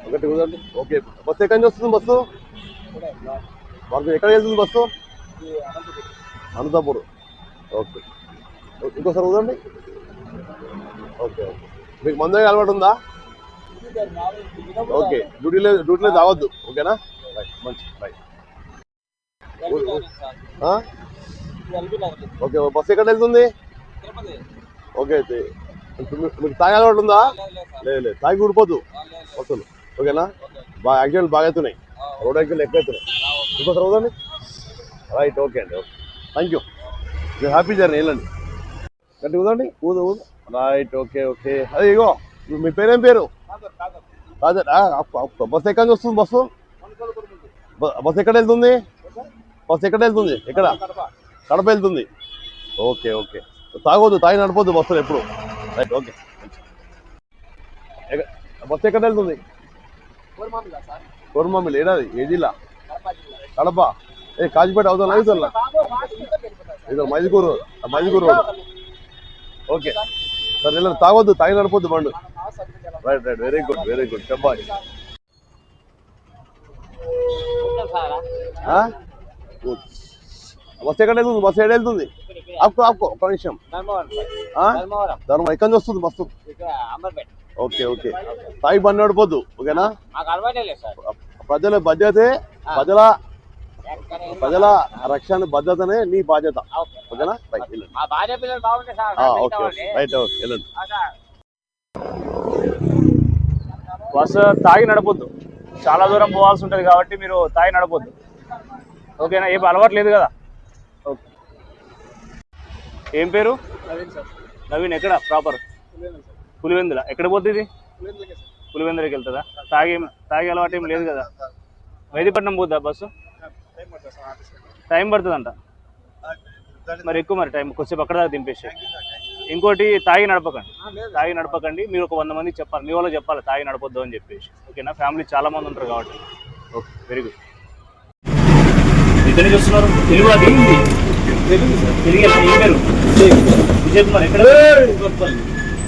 ఒకటి కుదరండి. Okay, bus ఎక్కడి నుంచి వస్తుంది? బస్సు మాకు ఎక్కడ వెళ్తుంది బస్సు? అనంతపురం. ఓకే, ఇంకోసారి కుదరండి. ఓకే ఓకే, మీకు మందు అలవాటు ఉందా? ఓకే, డ్యూటీలో తాగొద్దు. ఓకేనా? రైట్, మంచి రైట్. ఓకే, బస్సు ఎక్కడ వెళ్తుంది? ఓకే, మీకు తాగే అలవాటు ఉందా? లేదు, తాగి ఊడిపోద్దు బస్సులు. ఓకేనా? బాగా యాక్సిడెంట్లు బాగా అవుతున్నాయి, రోడ్ యాక్సిడెంట్లు ఎక్కువ అవుతున్నాయి. ఇంకోసారి అవుదండి. రైట్, ఓకే అండి, ఓకే, థ్యాంక్ యూ. మీరు హ్యాపీ జర్నీ, వెళ్ళండి. గట్టి ఊదండి, ఊదు. Right, okay okay. అదే ఇగో, మీ పేరేం పేరు? అదే, బస్సు ఎక్కడి నుంచి వస్తుంది? బస్సు ఎక్కడ వెళ్తుంది? ఎక్కడ? కడప వెళ్తుంది. ఓకే ఓకే, తాగొద్దు, తాగి నడపొద్దు బస్సులు ఎప్పుడు. Right, okay. బస్సు ఎక్కడ వెళ్తుంది? కోరమామిలి. ఏడాది ఏ జిల్లా? కడప. కాజిపేట అవుతా అవుతుందా? ఇది మైదుకూరు రోడ్. ఓకే సార్, వెళ్ళండి. తాగొద్దు, తాగి నడపొద్దు బండు. రైట్, వెరీ గుడ్ చెప్పాలి. బస్సు ఎక్కడ వెళ్తుంది? బస్సు ఏడు వెళ్తుంది? ఆపుకో ఒక నిమిషం. ధర్మం ఎక్కడి నుంచి వస్తుంది బస్సు? ఓకే ఓకే, తాగి బండి నడిపోద్దు. ఓకేనా? ప్రజల భద్రతే, ప్రజల రక్షణ భద్రతనే నీ బాధ్యత. ఓకేనా? రైట్, ఓకే రైట్, ఓకే, వెళ్ళండి. బస్సు తాగి నడపొద్దు. చాలా దూరం పోవాల్సి ఉంటుంది కాబట్టి మీరు తాగి నడపొద్దు. ఓకేనా? ఏం అలవాటు లేదు కదా? ఓకే. ఏం పేరు? నవీన్. ఎక్కడ ప్రాపర్? పులివెందుల. ఎక్కడ పోతుంది? పులివెందులకి వెళ్తుందా? తాగే అలవాటు ఏం లేదు కదా? మెహదీపట్నం పోద్దా బస్సు? టైం పడుతుందంట మరి, ఎక్కువ మరి టైం కొద్దిసేపు అక్కడ దాకా దింపేసి. ఇంకోటి, తాగి నడపకండి. మీరు ఒక 100 మందికి చెప్పాలి, మీ వాళ్ళు చెప్పాలి తాగి నడపొద్దు అని చెప్పేసి. ఓకేనా? ఫ్యామిలీ చాలా మంది ఉంటారు కాబట్టి. Okay, very good. ఎక్కడి నుంచి వస్తున్నారు? తెలుగు అది తెలుగు. ఏం పేరు? విజయ్ కుమార్. ఎక్కడ?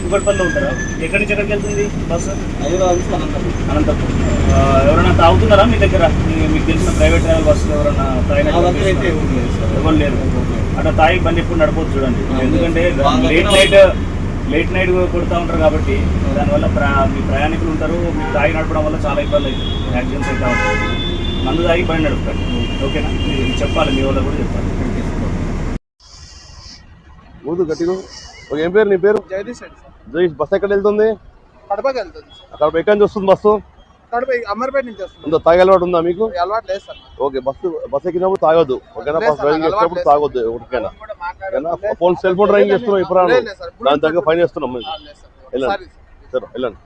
కుకట్పల్లిలో ఉంటారా? ఎక్కడి నుంచి ఎక్కడికి వెళ్తుంది బస్సు? అనంతపురం. ఎవరైనా తాగుతున్నారా మీ దగ్గర? మీకు తెలిసిన ప్రైవేట్ ట్రావెల్ బస్సులు ఎవరైనా ఎవరు లేరు? అట్లా తాగి బండి ఎప్పుడు నడపొద్దు చూడండి. ఎందుకంటే లేట్ నైట్ కొడుతూ ఉంటారు కాబట్టి దానివల్ల మీ ప్రయాణికులు ఉంటారు. మీకు తాగి నడపడం వల్ల చాలా ఇబ్బంది అవుతుంది, యాక్సిడెంట్స్ అయితే ఉంటాయి. మందు తాగి బండి నడుపుతారు. ఓకేనా? మీరు చెప్పాలి, మీ వాళ్ళు కూడా చెప్పాలి. గట్టిగా. ఏం పేరు నీ పేరు? జగదీష్. బస్సు ఎక్కడ వెళ్తుంది? కడపకి వెళ్తుంది. కడప ఎక్కడి నుంచి వస్తుంది బస్సు? కడప అమర్పేట నుంచి వస్తుంది. తాగే అలవాటు ఉందా మీకు? అలవాటు లేదు సార్. ఓకే, బస్సు ఎక్కినప్పుడు తాగొద్దు. ఓకేనా? బస్ డ్రైవింగ్ చేసినప్పుడు తాగొద్దు. ఓకేనా? సెల్ ఫోన్ డ్రైవింగ్ చేస్తున్నాం ఇప్పుడు, దాని తగ్గ ఫైన్ చేస్తున్నాం. వెళ్ళండి.